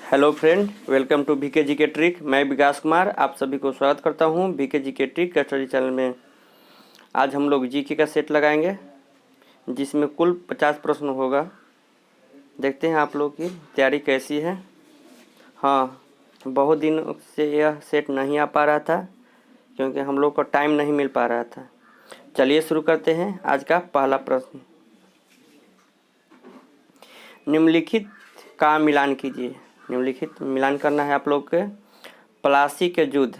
Hello friend, welcome to BK ji के trick. मैं विकास कुमार आप सभी को स्वागत करता हूं बीके जी के ट्रिक का स्टडी चैनल में। आज हम लोग जीके का सेट लगाएंगे जिसमें कुल 50 प्रश्न होगा। देखते हैं आप लोग की तैयारी कैसी है। हाँ, बहुत दिनों से यह सेट नहीं आ पा रहा था क्योंकि हम लोग को टाइम नहीं मिल पा रहा था। चलिए शुरू करते हैं। आज का पहला प्रश्न, निम्नलिखित का मिलान कीजिए। निम्नलिखित मिलान करना है आप लोग के। प्लासी के युद्ध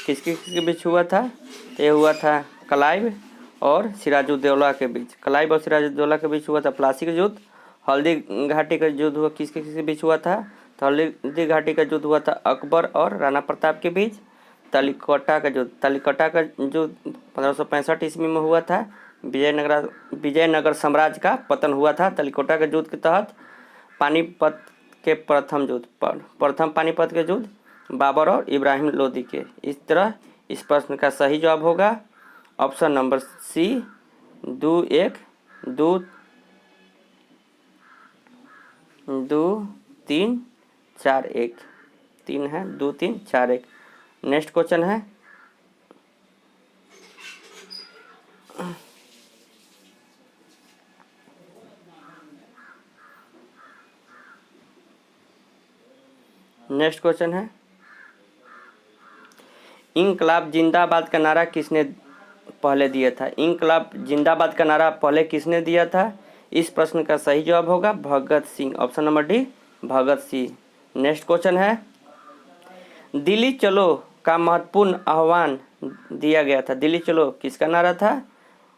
किसके किसके बीच हुआ था? तो ये हुआ था क्लाइव और सिराजुद्दौला के बीच। क्लाइव और सिराजुद्दौला के बीच हुआ था प्लासी का युद्ध। हल्दी घाटी का युद्ध हुआ किसके किसके बीच हुआ था? तो हल्दी घाटी का युद्ध हुआ था अकबर और राणा प्रताप के बीच। तलिकोटा का युद्ध 1565 ईस्वी में हुआ था। विजयनगर साम्राज्य का पतन हुआ था तलिकोटा के युद्ध के तहत। पानीपत के प्रथम पानीपत के युद्ध बाबर और इब्राहिम लोदी के। इस तरह इस प्रश्न का सही जवाब होगा ऑप्शन नंबर सी 2 1 2 2 3 4 1। 3 है 2 3 4 1। नेक्स्ट क्वेश्चन है, इंकलाब जिंदाबाद का नारा किसने पहले दिया था? इंकलाब जिंदाबाद का नारा पहले किसने दिया था? इस प्रश्न का सही जवाब होगा Bhagat Singh. Option number D Bhagat Singh. Next question है, दिल्ली चलो का महत्वपूर्ण आह्वान दिया गया था। दिल्ली चलो किसका नारा था?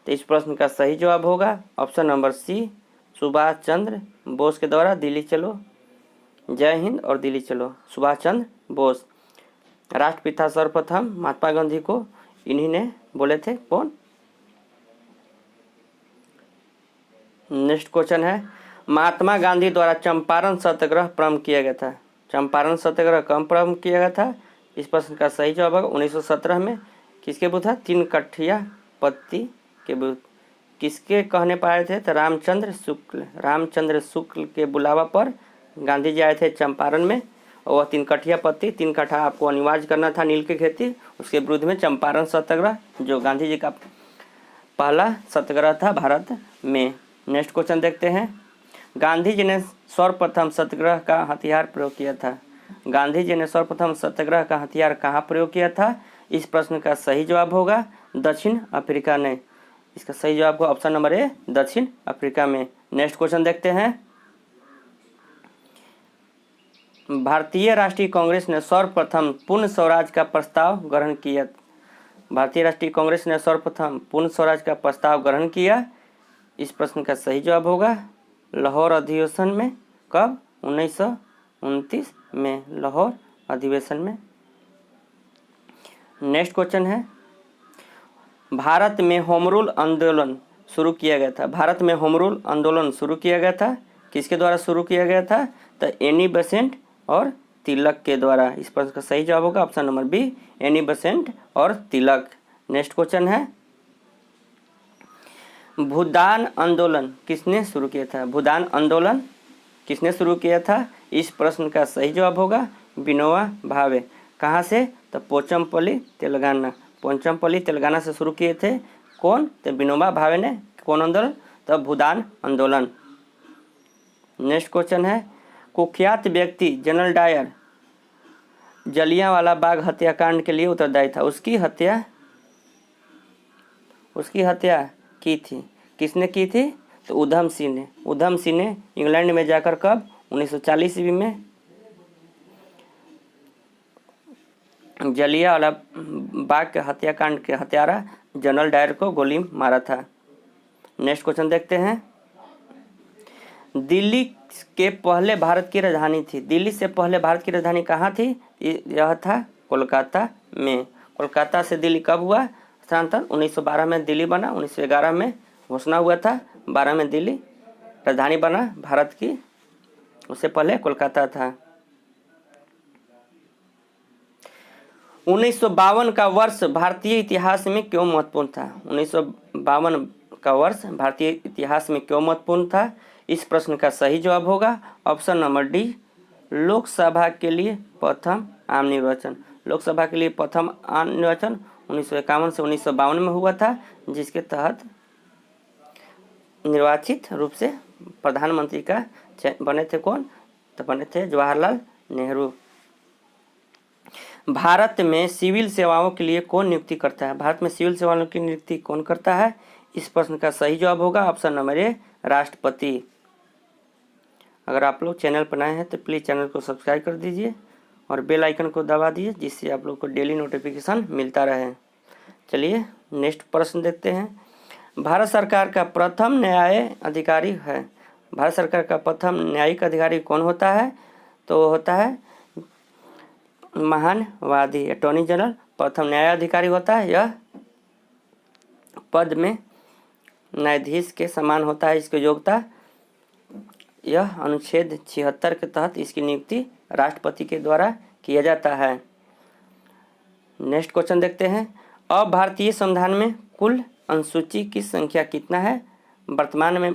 तो इस प्रश्न का सही जवाब होगा ऑप्शन नंबर सी सुभाष चंद्र बोस के द्वारा दिल्ली चलो। जय हिंद और दिल्ली चलो, सुभाष चंद्र बोस। राष्ट्रपिता सर्वप्रथम महात्मा गांधी को इन्हीं ने बोले थे। कौन? नेक्स्ट क्वेश्चन है, महात्मा गांधी द्वारा चंपारण सत्याग्रह प्रारंभ किया गया था। चंपारण सत्याग्रह कब प्रारंभ किया गया था? इस प्रश्न का सही जवाब होगा 1917 में। किसके विरुद्ध था? 3 कठिया पत्ती के विरुद्ध। किसके कहने पर आए थे? तो रामचंद्र शुक्ल के बुलावा पर गांधी जी आए थे चंपारण में। और 3 कठिया पत्ती 3 कट्ठा आपको अनिवार्य करना था नील की खेती, उसके विरुद्ध में चंपारण सत्याग्रह जो गांधी जी का पहला सत्याग्रह था भारत में। नेक्स्ट क्वेश्चन देखते हैं, गांधी जी ने सर्वप्रथम सत्याग्रह का हथियार प्रयोग किया था। गांधी जी ने सर्वप्रथम सत्याग्रह का हथियार कहाँ प्रयोग किया था? इस प्रश्न का सही जवाब होगा दक्षिण अफ्रीका ने। इसका सही जवाब होगा ऑप्शन नंबर ए दक्षिण अफ्रीका में। नेक्स्ट क्वेश्चन देखते हैं, भारतीय राष्ट्रीय कांग्रेस ने सर्वप्रथम पूर्ण स्वराज का प्रस्ताव ग्रहण किया। भारतीय राष्ट्रीय कांग्रेस ने सर्वप्रथम पूर्ण स्वराज का प्रस्ताव ग्रहण किया। इस प्रश्न का सही जवाब होगा लाहौर अधिवेशन में। कब? 1929 में लाहौर अधिवेशन में। नेक्स्ट क्वेश्चन है, भारत में होम रूल आंदोलन शुरू किया गया था। भारत में होम रूल आंदोलन शुरू किया गया था। किसके द्वारा शुरू किया गया था? तो एनी बेसेंट और तिलक के द्वारा। इस प्रश्न का सही जवाब होगा option number be Annie Besant और तिलक। नेक्स्ट क्वेश्चन है, भूदान आंदोलन किसने शुरू किया था? भूदान आंदोलन किसने शुरू किया था? इस प्रश्न का सही जवाब होगा विनोबा भावे। कहाँ से? तो पोचमपल्ली तेलंगाना। पोचमपल्ली तेलंगाना से शुरू किए थे। कौन? तो विनोबा भावे ने। कौन आंदोलन? तो भूदान आंदोलन। नेक्स्ट क्वेश्चन है, कुख्यात व्यक्ति जनरल डायर जलियांवाला बाग हत्याकांड के लिए उत्तरदायी था। उसकी हत्या की थी। किसने की थी? तो उधम सिंह ने। उधम सिंह ने इंग्लैंड में जाकर कब? 1940 ईस्वी में जलियांवाला बाग के हत्याकांड के हत्यारा जनरल डायर को गोली मारा था। नेक्स्ट क्वेश्चन देखते हैं, दिल्ली के पहले भारत की राजधानी थी। दिल्ली से पहले भारत की राजधानी कहाँ थी? यह था कोलकाता में। कोलकाता से दिल्ली कब हुआ स्थानांतरण? 1912 में दिल्ली बना। 1911 में घोषणा हुआ था। 12 में दिल्ली राजधानी बना भारत की। उससे पहले कोलकाता था। 1952 का वर्ष भारतीय इतिहास में क्यों महत्वपूर्ण था? 1952 का वर्ष भारतीय इतिहास में क्यों महत्वपूर्ण था? इस प्रश्न का सही जवाब होगा ऑप्शन नंबर डी, लोकसभा के लिए प्रथम आम निर्वाचन। लोकसभा के लिए प्रथम आम निर्वाचन 1951 से 1952 में हुआ था, जिसके तहत निर्वाचित रूप से प्रधानमंत्री का बने थे कौन, तो बने थे जवाहरलाल नेहरू। भारत में सिविल सेवाओं के लिए कौन नियुक्ति करता है? भारत में सिविल सेवाओं की नियुक्ति कौन करता है? इस प्रश्न का सही जवाब होगा ऑप्शन नंबर ए, राष्ट्रपति। अगर आप लोग चैनल पर नए हैं तो प्लीज़ चैनल को सब्सक्राइब कर दीजिए और बेल आइकन को दबा दीजिए, जिससे आप लोग को डेली नोटिफिकेशन मिलता रहे। चलिए नेक्स्ट प्रश्न देखते हैं। भारत सरकार का प्रथम न्याय अधिकारी है। भारत सरकार का प्रथम न्यायिक अधिकारी कौन होता है? तो होता है महानवादी अटॉर्नी जनरल प्रथम न्यायाधिकारी होता है। यह पद में न्यायाधीश के समान होता है इसकी योग्यता। यह अनुच्छेद 76 के तहत इसकी नियुक्ति राष्ट्रपति के द्वारा किया जाता है। नेक्स्ट क्वेश्चन देखते हैं। अब भारतीय संविधान में कुल अनुसूची की संख्या कितना है? वर्तमान में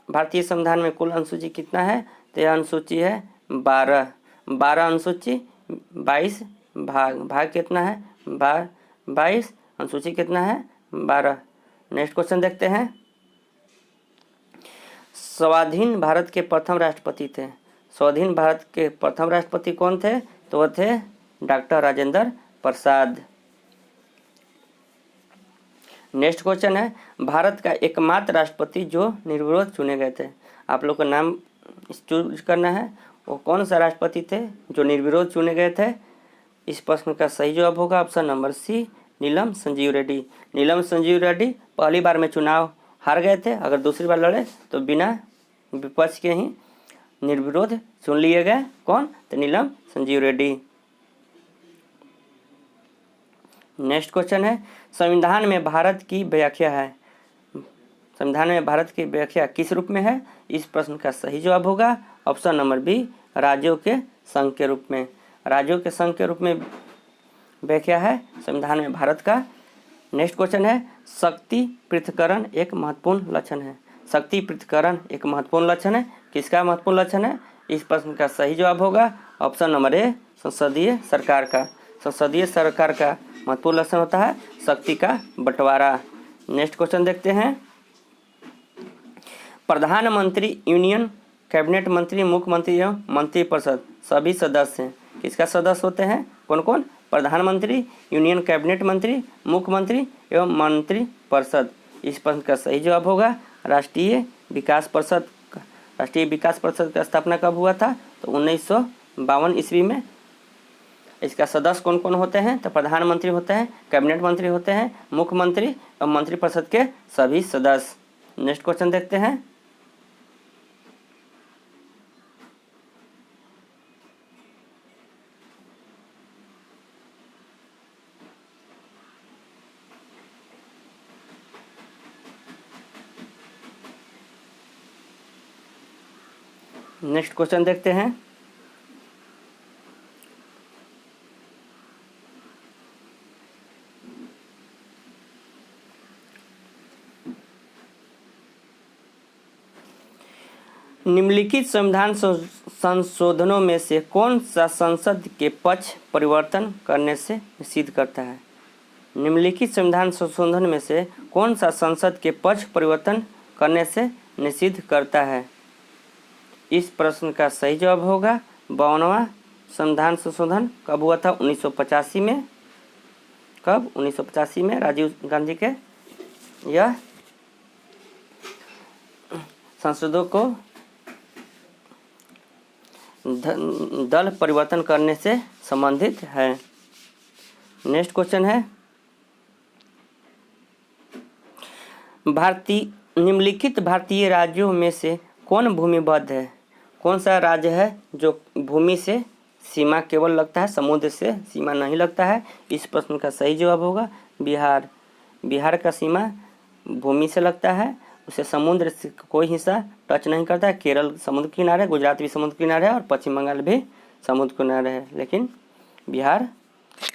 भारतीय संविधान में कुल अनुसूची कितना है? तो यह अनुसूची है 12 अनुसूची 22 भाग। भाग कितना है? 22। अनुसूची कितना है? 12। नेक्स्ट क्वेश्चन देखते हैं। स्वाधीन भारत के प्रथम राष्ट्रपति थे। स्वाधीन भारत के प्रथम राष्ट्रपति कौन थे? तो वह थे doctor Rajendra Prasad. Next question है, भारत का एकमात्र राष्ट्रपति जो निर्विरोध चुने गए थे। आप लोग का नाम चूज करना है, वो कौन सा राष्ट्रपति थे जो निर्विरोध चुने गए थे? इस प्रश्न का सही जवाब होगा ऑप्शन नंबर सी, नीलम संजीव रेड्डी। नीलम संजीव रेड्डी पहली बार में चुनाव हार गए थे, अगर दूसरी बार लड़े तो बिना विपक्ष के ही निर्विरोध चुन लिए गए। कौन? तो नीलम संजीव रेड्डी। नेक्स्ट क्वेश्चन है, संविधान में भारत की व्याख्या है। संविधान में भारत की व्याख्या किस रूप में है? इस प्रश्न का सही जवाब होगा ऑप्शन नंबर बी, राज्यों के संघ के रूप में। राज्यों के संघ के रूप में व्याख्या है संविधान में भारत का। नेक्स्ट क्वेश्चन है, शक्ति पृथक्करण एक महत्वपूर्ण लक्षण है। शक्ति पृथक्करण एक महत्वपूर्ण लक्षण है। किसका महत्वपूर्ण लक्षण है? इस प्रश्न का सही जवाब होगा ऑप्शन नंबर ए, संसदीय सरकार का। संसदीय सरकार का महत्वपूर्ण लक्षण होता है शक्ति का बंटवारा। नेक्स्ट क्वेश्चन देखते हैं। प्रधानमंत्री, यूनियन कैबिनेट मंत्री, मुख्यमंत्री एवं मंत्रिपरिषद सभी सदस्य हैं। किसका सदस्य होते हैं? कौन कौन? प्रधानमंत्री, यूनियन कैबिनेट मंत्री, मुख्यमंत्री एवं मंत्रिपरिषद। इस प्रश्न का सही जवाब होगा राष्ट्रीय विकास परिषद। राष्ट्रीय विकास परिषद की स्थापना कब हुआ था? तो 1952 ईस्वी में। इसका सदस्य कौन कौन होते हैं? तो प्रधानमंत्री होते हैं, कैबिनेट मंत्री होते हैं, मुख्यमंत्री और मंत्रिपरिषद के सभी सदस्य। नेक्स्ट क्वेश्चन देखते हैं। नेक्स्ट क्वेश्चन देखते हैं। निम्नलिखित संविधान संशोधनों में से कौन सा संसद के पक्ष परिवर्तन करने से निषिद्ध करता है? निम्नलिखित संविधान संशोधन में से कौन सा संसद के पक्ष परिवर्तन करने से निषिद्ध करता है? इस प्रश्न का सही जवाब होगा 52वां संविधान संशोधन। कब हुआ था? 1985 में। कब? 1985 में राजीव गांधी के यह संसदों को दल परिवर्तन करने से संबंधित है। नेक्स्ट क्वेश्चन है, निम्नलिखित भारतीय राज्यों में से कौन भूमिबद्ध है? कौन सा राज्य है जो भूमि से सीमा केवल लगता है, समुद्र से सीमा नहीं लगता है? इस प्रश्न का सही जवाब होगा बिहार। बिहार का सीमा भूमि से लगता है, उसे समुद्र से कोई हिस्सा टच नहीं करता है। केरल समुद्र किनारे, गुजरात भी समुद्र किनारे है और पश्चिम बंगाल भी समुद्र किनारे है, लेकिन बिहार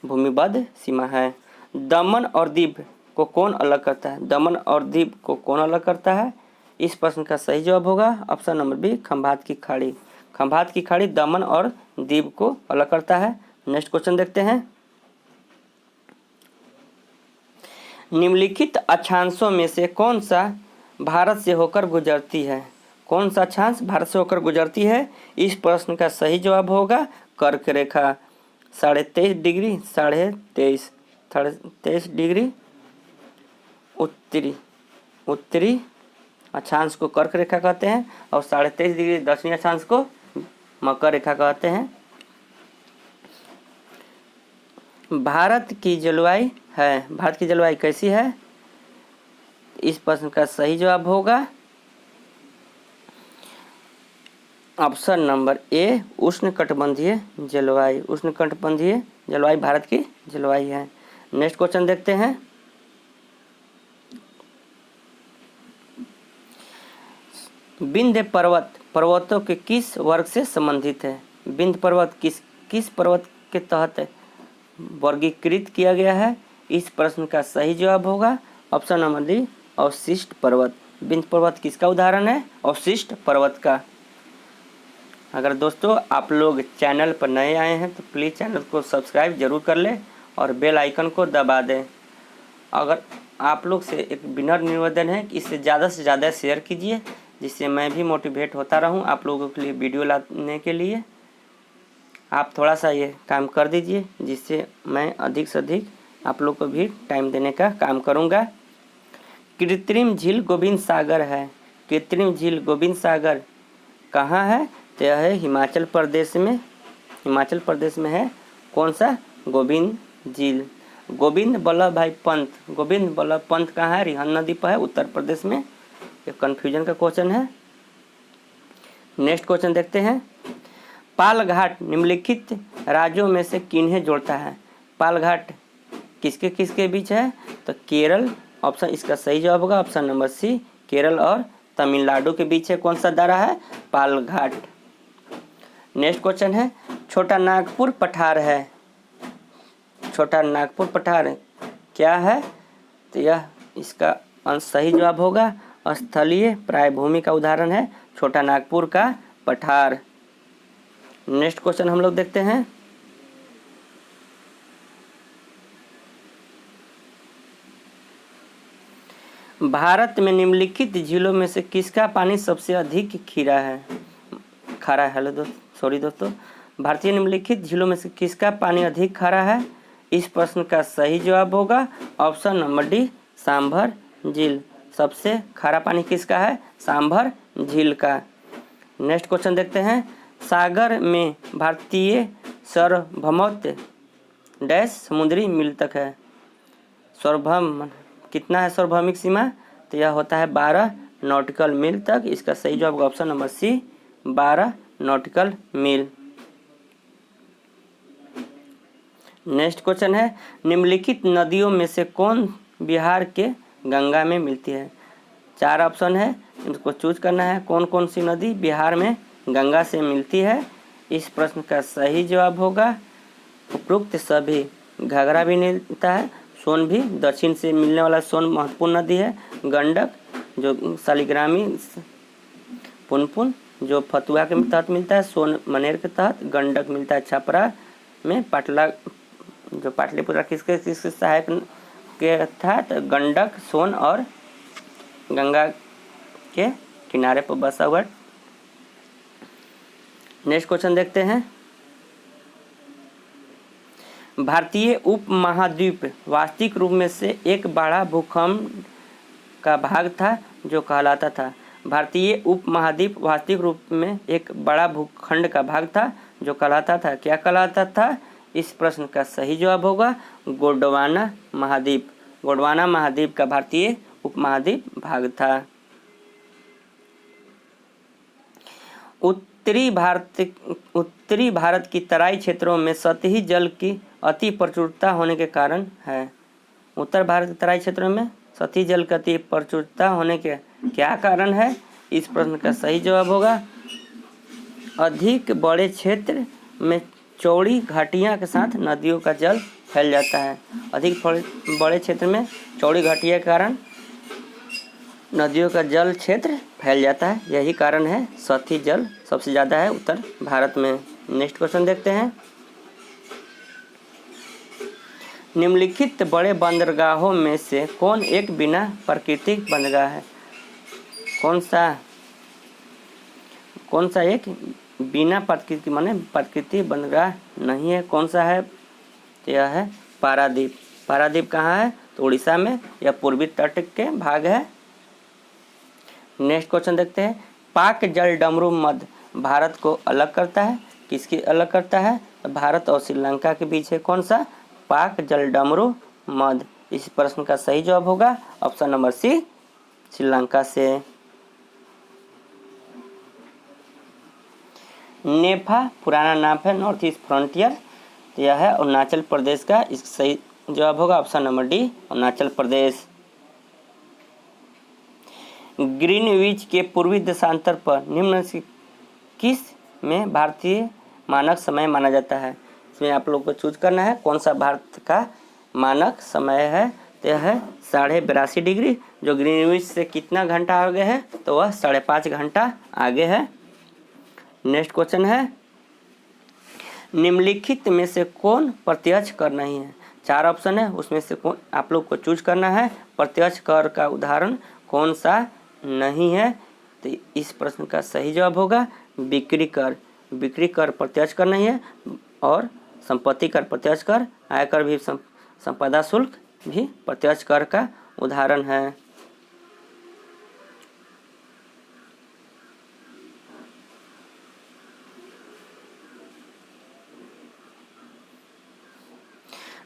भूमिबद्ध सीमा है। दमन और दीव को कौन अलग करता है? दमन और दीव को कौन अलग करता है? इस प्रश्न का सही जवाब होगा ऑप्शन नंबर बी, खंभात की खाड़ी। खंभात की खाड़ी दमन और दीव को अलग करता है। नेक्स्ट क्वेश्चन देखते हैं। निम्नलिखित अक्षांशों में से कौन सा भारत से होकर गुजरती है? कौन सा अक्षांश भारत से होकर गुजरती है? इस प्रश्न का सही जवाब होगा कर्क रेखा। 23.5 डिग्री 23.5 डिग्री उत्तरी अक्षांश को कर्क रेखा कहते हैं और 23.5 डिग्री दक्षिणी अक्षांश को मकर रेखा कहते हैं। भारत की जलवायु कैसी है? इस प्रश्न का सही जवाब होगा ऑप्शन नंबर ए, उष्णकटिबंधीय जलवायु। उष्णकटिबंधीय जलवायु भारत की जलवायु है। नेक्स्ट क्वेश्चन देखते हैं। विंध्य पर्वत पर्वतों के किस वर्ग से संबंधित है? विंध्य पर्वत किस पर्वत के तहत वर्गीकृत किया गया है? इस प्रश्न का सही जवाब होगा ऑप्शन नंबर डी, अवशिष्ट पर्वत। विंध्य पर्वत किसका उदाहरण है? अवशिष्ट पर्वत का। अगर दोस्तों आप लोग चैनल पर नए आए हैं तो प्लीज़ चैनल को सब्सक्राइब जरूर कर लें और बेल आइकन को दबा दें। अगर आप लोग से एक विनम्र निवेदन है कि इसे ज़्यादा से ज़्यादा शेयर कीजिए, जिससे मैं भी मोटिवेट होता रहूं आप लोगों के लिए वीडियो लाने के लिए। आप थोड़ा सा ये काम कर दीजिए, जिससे मैं अधिक से अधिक आप लोग को भी टाइम देने का काम करूंगा। कृत्रिम झील गोविंद सागर है। कृत्रिम झील गोविंद सागर कहाँ है? तो यह है हिमाचल प्रदेश में है। कौन सा? गोविंद झील। गोविंद बल्लभ भाई पंत कहाँ है? रिहन नदी पर है, उत्तर प्रदेश में। ये कन्फ्यूजन का क्वेश्चन है। नेक्स्ट क्वेश्चन देखते हैं। पाल घाट निम्नलिखित राज्यों में से किन्हें जोड़ता है? पाल घाट किसके किसके बीच है? तो केरल, ऑप्शन इसका सही जवाब होगा ऑप्शन नंबर सी, केरल और तमिलनाडु के बीच है। कौन सा दर्रा है? पाल घाट। नेक्स्ट क्वेश्चन है। छोटा नागपुर पठार है। छोटा नागपुर पठार क्या है? तो यह इसका सही जवाब होगा स्थलीय प्रायभूमि का उदाहरण है छोटा नागपुर का पठार। नेक्स्ट क्वेश्चन हम लोग देखते हैं। भारत में निम्नलिखित झीलों में से किसका पानी सबसे अधिक खारा है? दोस्तों भारतीय निम्नलिखित झीलों में से किसका पानी अधिक खारा है? इस प्रश्न का सही जवाब होगा ऑप्शन नंबर डी, सांभर झील। सबसे खारा पानी किसका है? सांभर झील का। नेक्स्ट क्वेश्चन देखते हैं। सागर में भारतीय सार्वभौमत्व डैश समुद्री मील तक है। सार्वभौम कितना है? सार्वभौमिक सीमा तो यह होता है 12 नॉटिकल मील तक। इसका सही जवाब होगा ऑप्शन नंबर सी, 12 नॉटिकल मील। नेक्स्ट क्वेश्चन है। निम्नलिखित नदियों में से कौन बिहार के गंगा में मिलती है? 4 ऑप्शन है, इनको चूज करना है। कौन कौन सी नदी बिहार में गंगा से मिलती है? इस प्रश्न का सही जवाब होगा उपरोक्त सभी। घाघरा भी मिलता है, सोन भी, दक्षिण से मिलने वाला सोन महत्वपूर्ण नदी है। गंडक जो शालिग्रामी, पुनपुन जो फतुआ के तहत मिलता है, सोन मनेर के तहत। गंडक मिलता है छपरा में। जो पाटलिपुत्र किसके सहायक के था? तो गंडक, सोन और गंगा के किनारे पर बसा हुआ। नेक्स्ट क्वेश्चन देखते हैं। भारतीय उपमहाद्वीप वास्तविक रूप में से एक बड़ा भूखंड का भाग था जो कहलाता था। भारतीय उपमहाद्वीप वास्तविक रूप में एक बड़ा भूखंड का भाग था जो कहलाता था। क्या कहलाता था? इस प्रश्न का सही जवाब होगा गोंडवाना महाद्वीप। गोंडवाना महाद्वीप का भारतीय उपमहाद्वीप भाग था। उत्तरी भारत की तराई क्षेत्रों में सतही जल की अति प्रचुरता होने के कारण है। उत्तर भारत के तराई क्षेत्रों में सतही जल की अति प्रचुरता होने के क्या कारण है? इस प्रश्न का सही जवाब होगा अधिक बड़े क्षेत्र में चौड़ी घाटियां के साथ नदियों का जल फैल जाता है। अधिक बड़े क्षेत्र में चौड़ी घाटियां के कारण नदियों का जल क्षेत्र फैल जाता है, यही कारण है सतही जल सबसे ज़्यादा है उत्तर भारत में। नेक्स्ट क्वेश्चन देखते हैं। निम्नलिखित बड़े बंदरगाहों में से कौन एक बिना प्राकृतिक बंदरगाह है? कौन सा एक बिना प्राकृतिक माने प्राकृतिक बंदरगाह नहीं है? कौन सा है? तो यह है पारादीप। पारादीप कहाँ है? तो उड़ीसा में, यह पूर्वी तट के भाग है। नेक्स्ट क्वेश्चन देखते हैं। पाक जल डमरू मध्य भारत को अलग करता है, किसकी अलग करता है? तो भारत और श्रीलंका के बीच है कौन सा? पाक जल डमरू मध्य। इस प्रश्न का सही जवाब होगा ऑप्शन नंबर सी, श्रीलंका से। नेफा पुराना नाम है नॉर्थ ईस्ट फ्रंटियर, तो यह है अरुणाचल प्रदेश का। इसका सही जवाब होगा option number D, Arunachal Pradesh. Greenwich के पूर्वी देशांतर पर निम्न से किस में भारतीय मानक समय माना जाता है? इसमें आप लोग को चूज करना है कौन सा भारत का मानक समय है। तो यह है 82.5 डिग्री, जो ग्रीनविच से कितना घंटा आगे है? तो वह 5.5 घंटा आगे है। नेक्स्ट क्वेश्चन है। निम्नलिखित में से कौन प्रत्यक्ष कर नहीं है? 4 ऑप्शन है, उसमें से कौन आप लोग को चूज करना है। प्रत्यक्ष कर का उदाहरण कौन सा नहीं है? तो इस प्रश्न का सही जवाब होगा बिक्री कर। बिक्री कर प्रत्यक्ष कर नहीं है, और संपत्ति कर प्रत्यक्ष कर, आयकर भी संपदा शुल्क भी प्रत्यक्ष कर का उदाहरण है।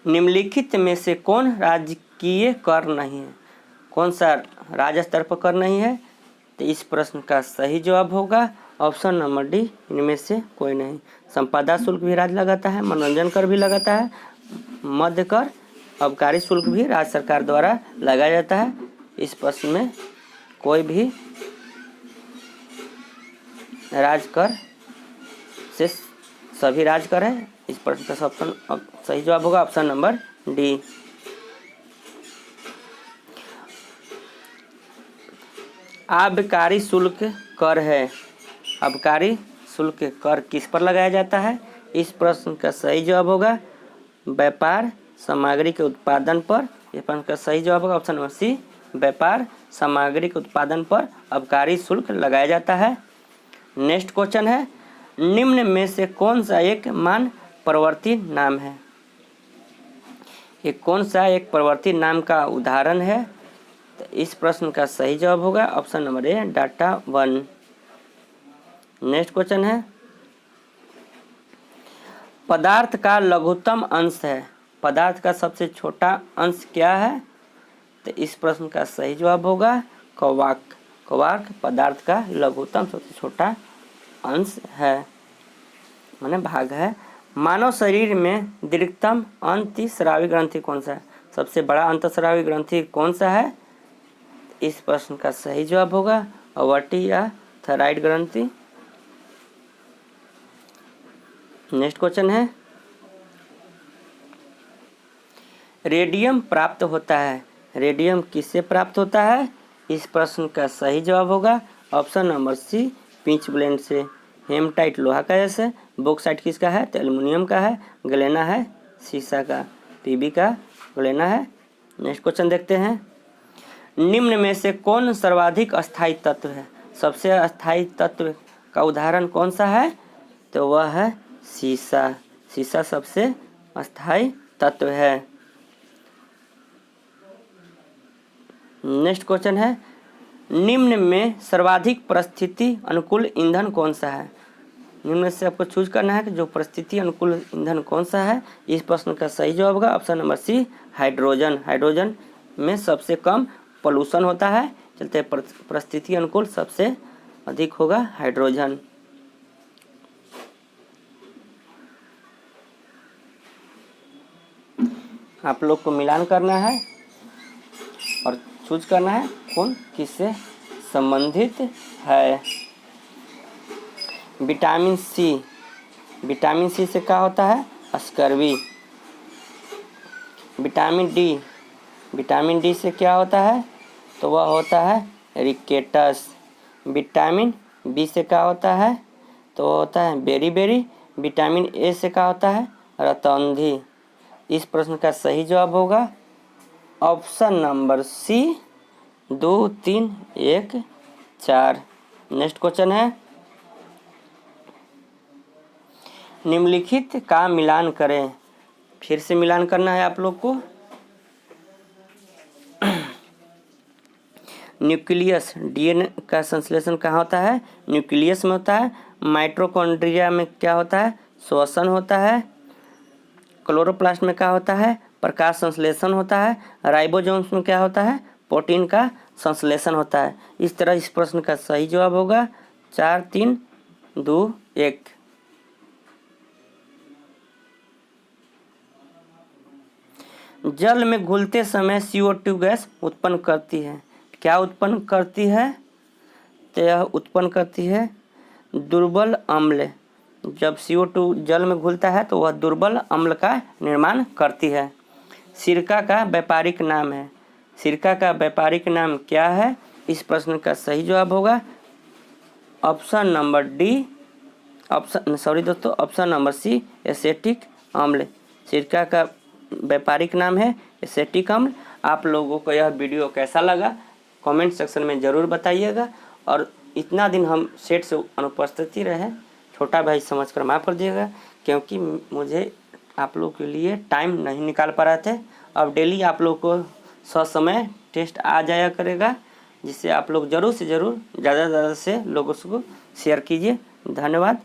निम्नलिखित में से कौन राजकीय कर नहीं है? कौन सा राज्य स्तर पर कर नहीं है? तो इस प्रश्न का सही जवाब होगा ऑप्शन नंबर डी, इनमें से कोई नहीं। संपदा शुल्क भी राज्य लगाता है, मनोरंजन कर भी लगाता है, मध्य कर, आबकारी शुल्क भी राज्य सरकार द्वारा लगाया जाता है। इस प्रश्न में कोई भी राज्य कर से सभी राज्य कर है। इस प्रश्न का ऑप्शन सही जवाब होगा ऑप्शन नंबर डी। आबकारी शुल्क कर है। आबकारी शुल्क कर किस पर लगाया जाता है? इस प्रश्न का सही जवाब होगा व्यापार सामग्री के उत्पादन पर। इस प्रश्न का सही जवाब होगा ऑप्शन नंबर सी, व्यापार सामग्री के उत्पादन पर आबकारी शुल्क लगाया जाता है। नेक्स्ट क्वेश्चन है। निम्न में से कौन सा एक मान प्रवर्ती नाम है? ये कौन सा एक प्रवर्ती नाम का उदाहरण है? तो इस प्रश्न का सही जवाब होगा option number A, data 1। Next question है। पदार्थ का लघुत्तम अंश है। पदार्थ का सबसे छोटा अंश क्या है? तो इस प्रश्न का सही जवाब होगा क्वार्क। क्वार्क पदार्थ का लघुत्तम सबसे छोटा अंश है, माने भाग है। मानव शरीर में दीर्घतम अंतःस्रावी ग्रंथि कौन सा है? सबसे बड़ा अंतःस्रावी ग्रंथि कौन सा है? इस प्रश्न का सही जवाब होगा अवर्टी या थायराइड ग्रंथि। नेक्स्ट क्वेश्चन है। रेडियम प्राप्त होता है। रेडियम किससे प्राप्त होता है? इस प्रश्न का सही जवाब होगा option number C, pitchblende से। हेमटाइट लोहा का जैसे, बॉक्साइट किसका है? तो एल्युमिनियम का है, गलेना है सीसा का, पीबी का गलेना है। नेक्स्ट क्वेश्चन देखते हैं। निम्न में से कौन सर्वाधिक अस्थायी तत्व है? सबसे अस्थायी तत्व का उदाहरण कौन सा है? तो वह है सीसा। सीसा सबसे अस्थायी तत्व है। नेक्स्ट क्वेश्चन है। निम्न में सर्वाधिक परिस्थिति अनुकूल ईंधन कौन सा है? निम्न में से आपको चूज करना है कि जो परिस्थिति अनुकूल ईंधन कौन सा है। इस प्रश्न का सही जवाब होगा option number C, hydrogen. Hydrogen में सबसे कम पोल्यूशन होता है, चलते परिस्थिति अनुकूल सबसे अधिक होगा हाइड्रोजन। आप लोग को मिलान करना है और चूज करना है कौन किससे संबंधित है। Vitamin C. विटामिन सी से क्या होता है? Scurvy. Vitamin D. Vitamin D से क्या होता है? तो वह होता है रिकेटस। विटामिन बी से क्या होता है? तो होता है बेरी बेरी। विटामिन ए से क्या होता है? रतौंधी। इस प्रश्न का सही जवाब होगा option number C 2, 3, 1, 4। Next question है, निम्नलिखित का मिलान करें। फिर से मिलान करना है आप लोग को। न्यूक्लियस, डीएनए का संश्लेषण कहाँ होता है? न्यूक्लियस में होता है। माइटोकॉन्ड्रिया में क्या होता है? श्वसन होता है। क्लोरोप्लास्ट में क्या होता है? प्रकाश संश्लेषण होता है। राइबोसोम्स में क्या होता है? प्रोटीन का संश्लेषण होता है। इस तरह इस प्रश्न का सही जवाब होगा 4, 3, 2, 1। जल में घुलते समय CO2 गैस उत्पन्न करती है। क्या उत्पन्न करती है? तो यह उत्पन्न करती है दुर्बल अम्ल। जब CO2 जल में घुलता है तो वह दुर्बल अम्ल का निर्माण करती है। सिरका का व्यापारिक नाम है। सिरका का व्यापारिक नाम क्या है? इस प्रश्न का सही जवाब होगा option number D, option number C, acetic अम्ल। सिरका का व्यापारिक नाम है एसेटिक अम्ल। आप लोगों को यह वीडियो कैसा लगा कमेंट सेक्शन में ज़रूर बताइएगा। और इतना दिन हम सेट से अनुपस्थिति रहे, छोटा भाई समझकर माफ़ कर दिएगा, क्योंकि मुझे आप लोगों के लिए टाइम नहीं निकाल पा रहे थे। अब डेली आप लोग को ससमय टेस्ट आ जाया करेगा, जिससे आप लोग ज़रूर से ज़रूर ज़्यादा से ज़्यादा से लोगों को शेयर कीजिए। धन्यवाद।